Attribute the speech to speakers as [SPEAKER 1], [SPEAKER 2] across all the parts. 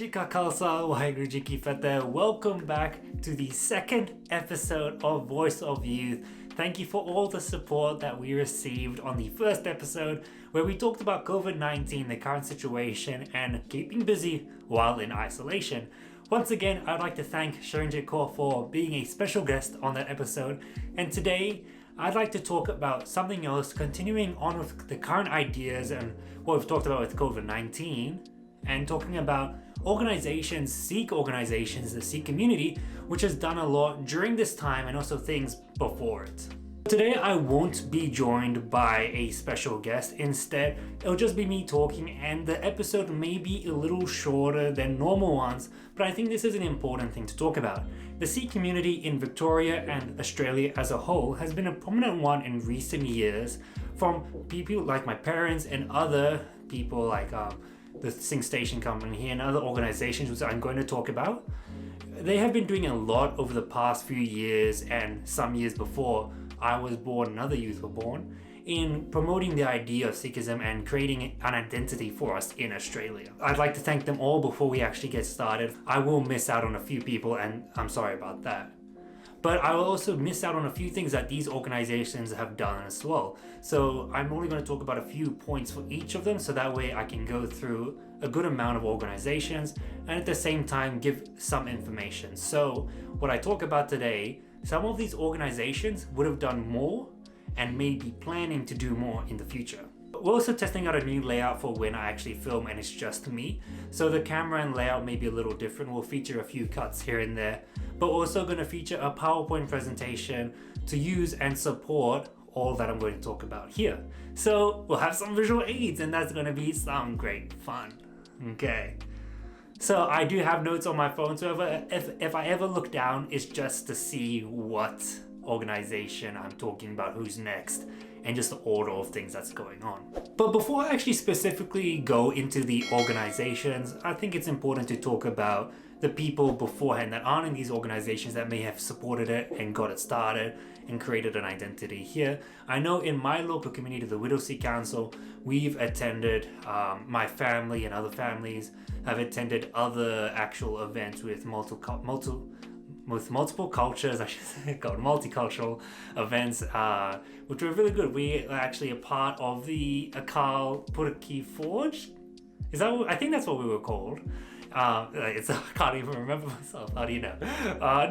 [SPEAKER 1] Ji Ka Khalsa, Waheguru Ji Ki Fateh. Welcome back to the second episode of Voice of Youth. Thank you for all the support that we received on the first episode where we talked about COVID-19, the current situation, and keeping busy while in isolation. Once again, I'd like to thank Sharanjit Kaur for being a special guest on that episode. And today, I'd like to talk about something else, continuing on with the current ideas and what we've talked about with COVID-19, and talking about organizations, Sikh organizations, the Sikh community, which has done a lot during this time and also things before it. Today I won't be joined by a special guest. Instead, it'll just be me talking, and the episode may be a little shorter than normal ones, but I think this is an important thing to talk about. The Sikh community in Victoria and Australia as a whole has been a prominent one in recent years, from people like my parents and other people like the Singh Station Company here and other organizations which I'm going to talk about. They have been doing a lot over the past few years and some years before I was born and other youth were born, in promoting the idea of Sikhism and creating an identity for us in Australia. I'd like to thank them all before we actually get started. I will miss out on a few people and I'm sorry about that. But I will also miss out on a few things that these organizations have done as well. So I'm only going to talk about a few points for each of them so that way I can go through a good amount of organizations and at the same time give some information. So what I talk about today, some of these organizations would have done more and may be planning to do more in the future. We're also testing out a new layout for when I actually film and it's just me. So the camera and layout may be a little different. We'll feature a few cuts here and there, but we're also going to feature a PowerPoint presentation to use and support all that I'm going to talk about here. So we'll have some visual aids and that's going to be some great fun. Okay. So I do have notes on my phone, so if I ever look down, it's just to see what organization I'm talking about, who's next, and just the order of things that's going on. But before I actually specifically go into the organizations, I think it's important to talk about the people beforehand that aren't in these organizations that may have supported it and got it started and created an identity here. I know in my local community, the Widow Sikh Council, we've attended, my family and other families have attended other actual events with multiple cultures, I should say, called multicultural events, which were really good. We are actually a part of the Akal Purki Forge. Is that what, I think that's what we were called. I can't even remember myself. How do you know?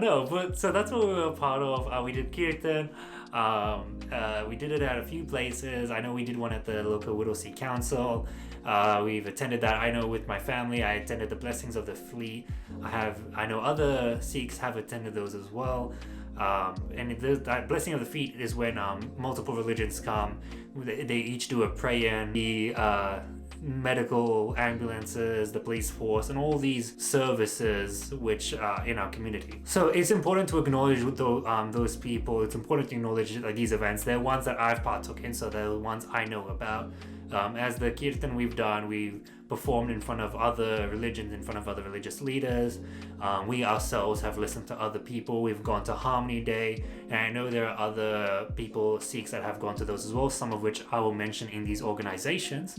[SPEAKER 1] No, but so that's what we were a part of. We did Kirtan. We did it at a few places. I know we did one at the local Widow Sikh Council. We've attended that. I know with my family, I attended the Blessings of the Fleet. I know other Sikhs have attended those as well. And that Blessing of the Fleet is when multiple religions come. They each do a prayer, and the medical ambulances, the police force, and all these services which are in our community. So it's important to acknowledge those people. It's important to acknowledge these events. They're ones that I've partook in, so they're the ones I know about. As the Kirtan we've done, we've performed in front of other religions, in front of other religious leaders. We ourselves have listened to other people. We've gone to Harmony Day, and I know there are other people, Sikhs, that have gone to those as well, some of which I will mention in these organizations.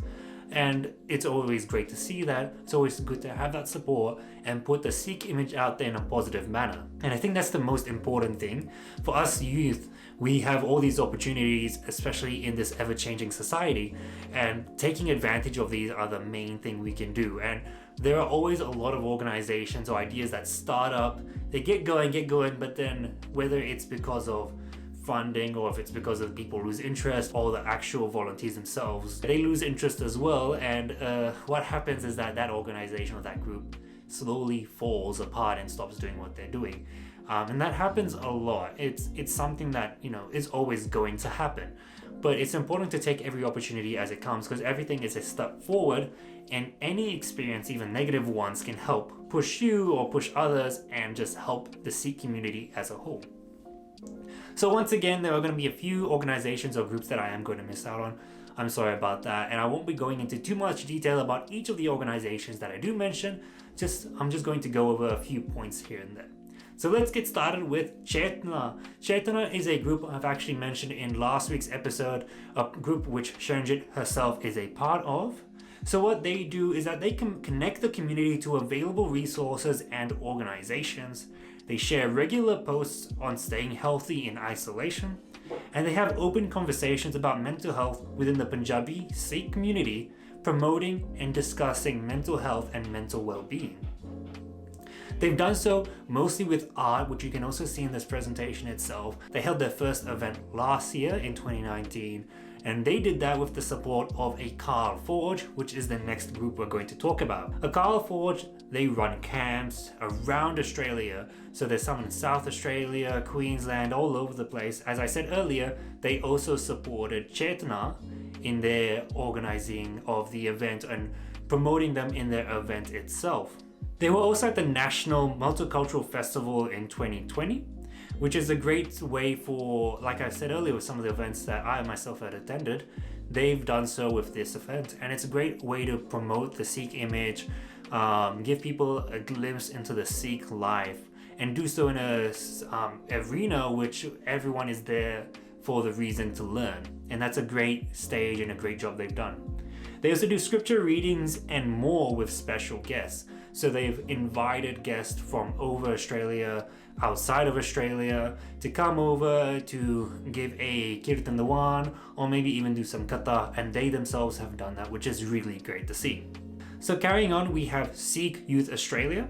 [SPEAKER 1] And it's always great to see that. It's always good to have that support and put the Sikh image out there in a positive manner. And I think that's the most important thing. For us youth, we have all these opportunities, especially in this ever-changing society, and taking advantage of these are the main thing we can do. And there are always a lot of organizations or ideas that start up, they get going, but then whether it's because of funding or if it's because of people lose interest or the actual volunteers themselves, they lose interest as well, and what happens is that organization or that group slowly falls apart and stops doing what they're doing, and that happens a lot. It's something that is always going to happen, but it's important to take every opportunity as it comes, because everything is a step forward, and any experience, even negative ones, can help push you or push others and just help the Sikh community as a whole. So once again, there are going to be a few organizations or groups that I am going to miss out on. I'm sorry about that, and I won't be going into too much detail about each of the organizations that I do mention. I'm just going to go over a few points here and there. So let's get started with Checkshaitana. Checkshaitana is a group I've actually mentioned in last week's episode, a group which Sharanjit herself is a part of. So what they do is that they can connect the community to available resources and organizations. They share regular posts on staying healthy in isolation, and they have open conversations about mental health within the Punjabi Sikh community, promoting and discussing mental health and mental well-being. They've done so mostly with art, which you can also see in this presentation itself. They held their first event last year in 2019, and they did that with the support of a Carl Forge, which is the next group we're going to talk about. A Carl Forge, they run camps around Australia. So there's some in South Australia, Queensland, all over the place. As I said earlier, they also supported Checkshaitana in their organizing of the event and promoting them in their event itself. They were also at the National Multicultural Festival in 2020, which is a great way for, like I said earlier, with some of the events that I myself had attended, they've done so with this event. And it's a great way to promote the Sikh image, give people a glimpse into the Sikh life, and do so in a arena which everyone is there for the reason to learn. And that's a great stage and a great job they've done. They also do scripture readings and more with special guests. So they've invited guests from over Australia, outside of Australia, to come over to give a Kirtan or maybe even do some kata, and they themselves have done that, which is really great to see. So carrying on, we have Sikh Youth Australia.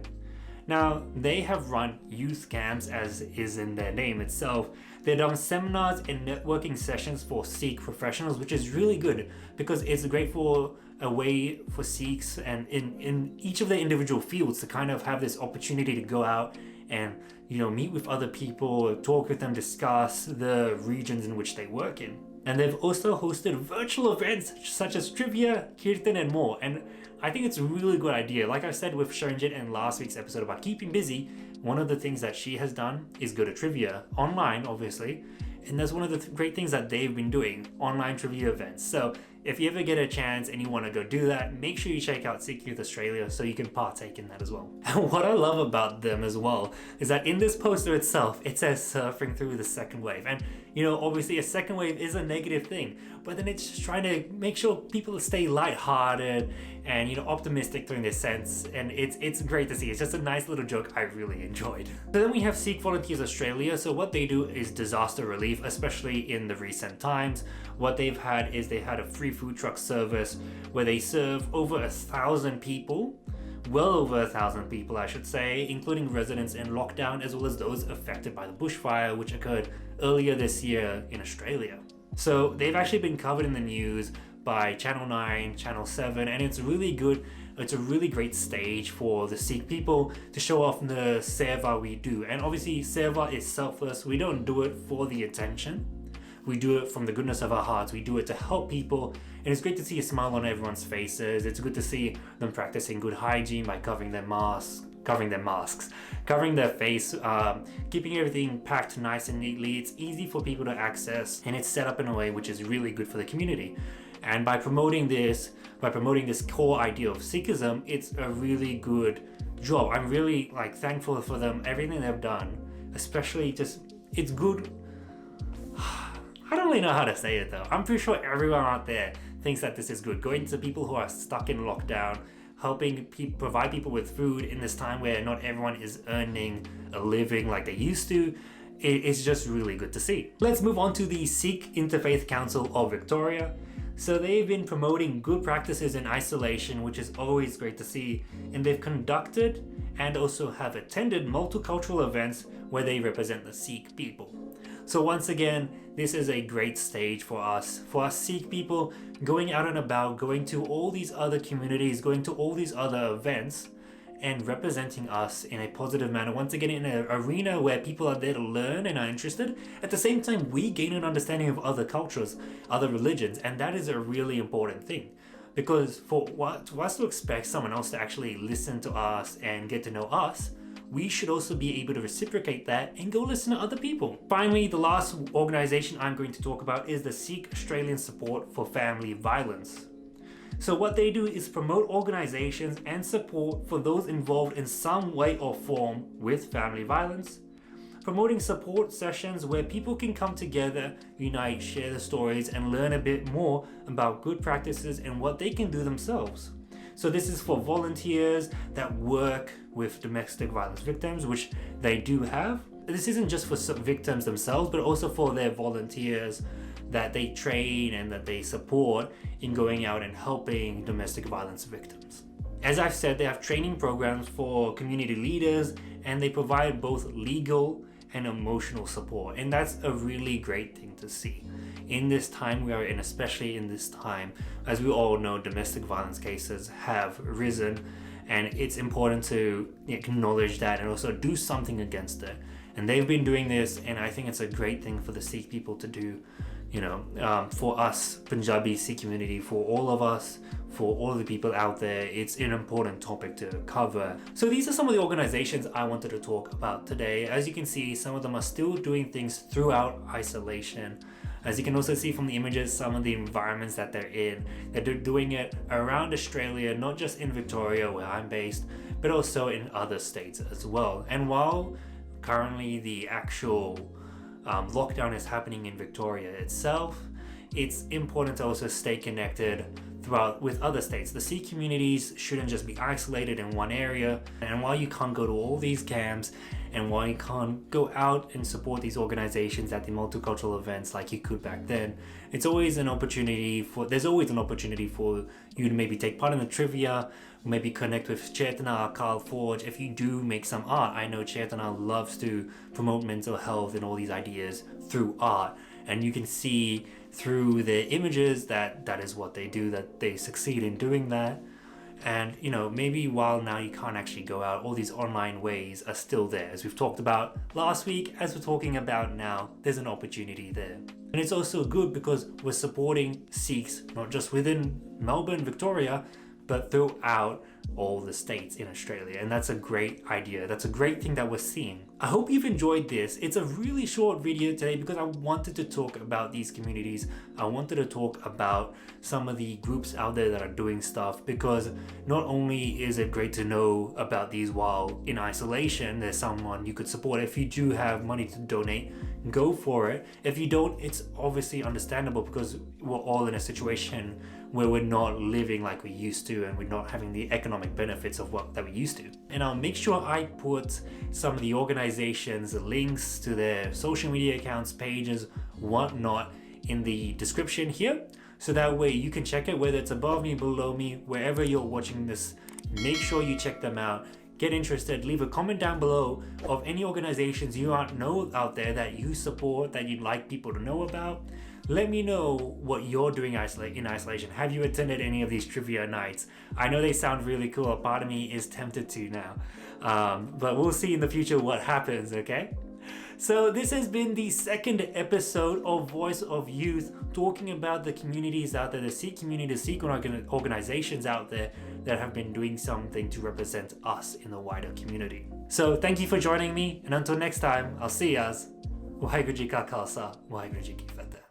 [SPEAKER 1] Now, they have run youth camps, as is in their name itself. They've done seminars and networking sessions for Sikh professionals, which is really good because it's great for a way for Sikhs and in each of their individual fields to kind of have this opportunity to go out and, you know, meet with other people, talk with them, discuss the regions in which they work in. And they've also hosted virtual events such as trivia, Kirtan, and more. And I think it's a really good idea. Like I said with Sharanjit in last week's episode about keeping busy, one of the things that she has done is go to trivia, online obviously, and that's one of the great things that they've been doing, online trivia events. So if you ever get a chance and you want to go do that, make sure you check out Sikh Youth Australia so you can partake in that as well. And what I love about them as well is that in this poster itself, it says surfing through the second wave. And you know, obviously a second wave is a negative thing, but then it's just trying to make sure people stay lighthearted and, you know, optimistic during this sense. And it's great to see. It's just a nice little joke I really enjoyed. So then we have Sikh Volunteers Australia. So what they do is disaster relief, especially in the recent times. What they've had is they had a free food truck service where they serve over 1,000 people, well over 1,000 people I should say, including residents in lockdown as well as those affected by the bushfire which occurred earlier this year in Australia. So they've actually been covered in the news by Channel 9, Channel 7, and it's really good. It's a really great stage for the Sikh people to show off the seva we do. And obviously seva is selfless. We don't do it for the attention. We do it from the goodness of our hearts. We do it to help people, and it's great to see a smile on everyone's faces. It's good to see them practicing good hygiene by covering their masks, covering their face, keeping everything packed nice and neatly. It's easy for people to access, and it's set up in a way which is really good for the community. And by promoting this core idea of Sikhism, it's a really good job. I'm really thankful for them, everything they've done, especially it's good. I don't really know how to say it though. I'm pretty sure everyone out there thinks that this is good. Going to people who are stuck in lockdown, helping provide people with food in this time where not everyone is earning a living like they used to. It's just really good to see. Let's move on to the Sikh Interfaith Council of Victoria. So they've been promoting good practices in isolation, which is always great to see. And they've conducted and also have attended multicultural events where they represent the Sikh people. So once again, this is a great stage for us Sikh people, going out and about, going to all these other communities, going to all these other events, and representing us in a positive manner. Once again, in an arena where people are there to learn and are interested. At the same time, we gain an understanding of other cultures, other religions, and that is a really important thing. Because for us to expect someone else to actually listen to us and get to know us, we should also be able to reciprocate that and go listen to other people. Finally, the last organization I'm going to talk about is the Sikh Australian Support for Family Violence. So what they do is promote organizations and support for those involved in some way or form with family violence. promoting support sessions where people can come together, unite, share their stories, and learn a bit more about good practices and what they can do themselves. So this is for volunteers that work with domestic violence victims, which they do have. This isn't just for victims themselves, but also for their volunteers that they train and that they support in going out and helping domestic violence victims. As I've said, they have training programs for community leaders, and they provide both legal and emotional support. And that's a really great thing to see. In this time we are in, especially in this time, as we all know, domestic violence cases have risen, and it's important to acknowledge that and also do something against it. And they've been doing this, and I think it's a great thing for the Sikh people to do. For us, Punjabi Sikh community, for all of us, for all of the people out there, it's an important topic to cover. So these are some of the organizations I wanted to talk about today. As you can see, some of them are still doing things throughout isolation. As you can also see from the images, some of the environments that they're in, that they're doing it around Australia, not just in Victoria where I'm based, but also in other states as well. And while currently the actual lockdown is happening in Victoria itself, it's important to also stay connected throughout with other states. The Sikh communities shouldn't just be isolated in one area. And while you can't go to all these camps, and while you can't go out and support these organizations at the multicultural events like you could back then, there's always an opportunity for you to maybe take part in the trivia, maybe connect with Checkshaitana, Carl Forge. If you do make some art, I know Checkshaitana loves to promote mental health and all these ideas through art, and you can see through their images that is what they do, that they succeed in doing that. And maybe while now you can't actually go out, all these online ways are still there. As we've talked about last week, as we're talking about now, there's an opportunity there. And it's also good because we're supporting Sikhs, not just within Melbourne, Victoria, but throughout all the states in Australia. And that's a great idea. That's a great thing that we're seeing. I hope you've enjoyed this. It's a really short video today because I wanted to talk about these communities. I wanted to talk about some of the groups out there that are doing stuff, because not only is it great to know about these while in isolation, there's someone you could support. If you do have money to donate, go for it. If you don't, it's obviously understandable because we're all in a situation where we're not living like we used to, and we're not having the economic benefits of what that we used to. And I'll make sure I put some of the organizations, the links to their social media accounts, pages, whatnot in the description here, so that way you can check it, whether it's above me, below me, wherever you're watching this. Make sure you check them out. Get interested, leave a comment down below of any organizations you know out there that you support, that you'd like people to know about. Let me know what you're doing in isolation. Have you attended any of these trivia nights? I know they sound really cool. A part of me is tempted to now. But we'll see in the future what happens, okay? So this has been the second episode of Voice of Youth, talking about the communities out there, the Sikh community, the Sikh organizations out there that have been doing something to represent us in the wider community. So thank you for joining me, and until next time, I'll see yas. Waheguru Ji Ka Khalsa, Waheguru Ji Ki Fateh.